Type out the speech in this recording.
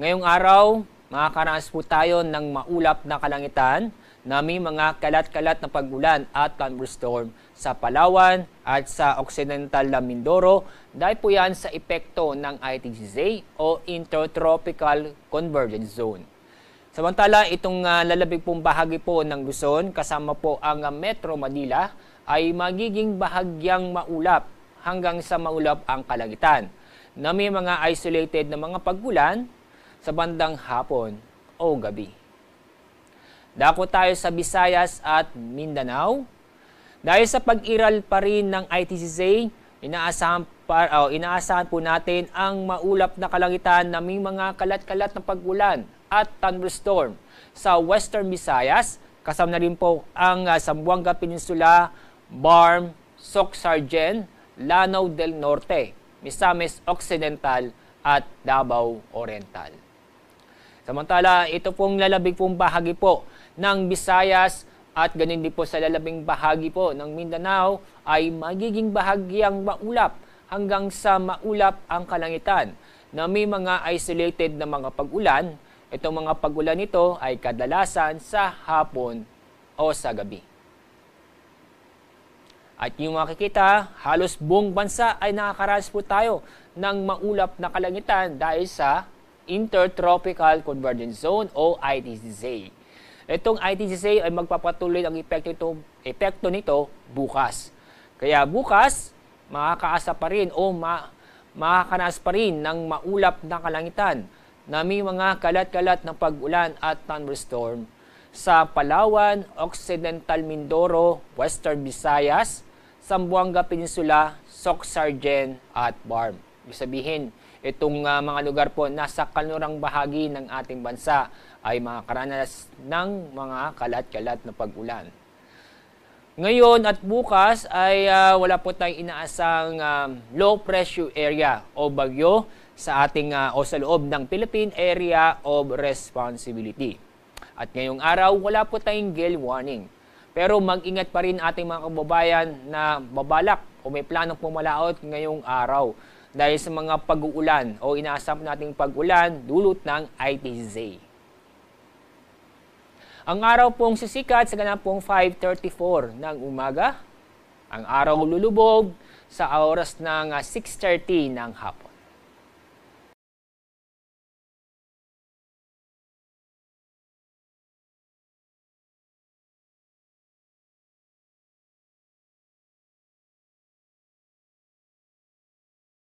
Ngayong araw, makakaranas po tayo ng maulap na kalangitan na may mga kalat-kalat na pag-ulan at thunderstorm sa Palawan at sa Occidental na Mindoro dahil po yan sa epekto ng ITGZ o Intertropical Convergence Zone. Samantala, itong lalabig pong bahagi po ng Luzon kasama po ang Metro Manila ay magiging bahagyang maulap hanggang sa maulap ang kalangitan na may mga isolated na mga pag-ulan sa bandang hapon o gabi. Dako tayo sa Visayas at Mindanao. Dahil sa pag-iral pa rin ng ITGZ, inaasahan po natin ang maulap na kalangitan na may mga kalat-kalat na pag-ulan at thunderstorm sa Western Visayas, kasama na rin po ang Zamboanga Peninsula, Barm, Soc-Sargen, Lanao del Norte, Misamis Occidental at Davao Oriental. Samantala, ito pong lalabing pong bahagi po ng Visayas at ganin din po sa lalabing bahagi po ng Mindanao ay magiging bahagyang maulap hanggang sa maulap ang kalangitan na may mga isolated na mga pag-ulan. Itong mga pag-ulan ito ay kadalasan sa hapon o sa gabi. At yung makikita, halos buong bansa ay nakakaranas po tayo ng maulap na kalangitan dahil sa Intertropical Convergence Zone o ITGZ. Itong ITGZ ay magpapatuloy ang epekto nito bukas. Kaya bukas, makakaasa pa rin o makakaranas pa rin ng maulap na kalangitan na may mga kalat-kalat ng pag-ulan at thunderstorm sa Palawan, Occidental Mindoro, Western Visayas, Zamboanga Peninsula, Soc-Sargen at Barm. Ibig sabihin, itong mga lugar po nasa kanlurang bahagi ng ating bansa ay makakaranas ng mga kalat-kalat na pag-ulan. Ngayon at bukas ay wala po tayong inaasang low pressure area o bagyo sa ating o sa loob ng Philippine Area of Responsibility. At ngayong araw, wala po tayong gale warning. Pero mag-ingat pa rin ating mga kababayan na babalak o may planong pumalaot ngayong araw dahil sa mga pag-uulan o inaasam nating pag-ulan dulot ng ITGZ. Ang araw pong sisikat sa ganang pong 5:34 ng umaga. Ang araw lulubog sa oras ng 6:30 ng hapon.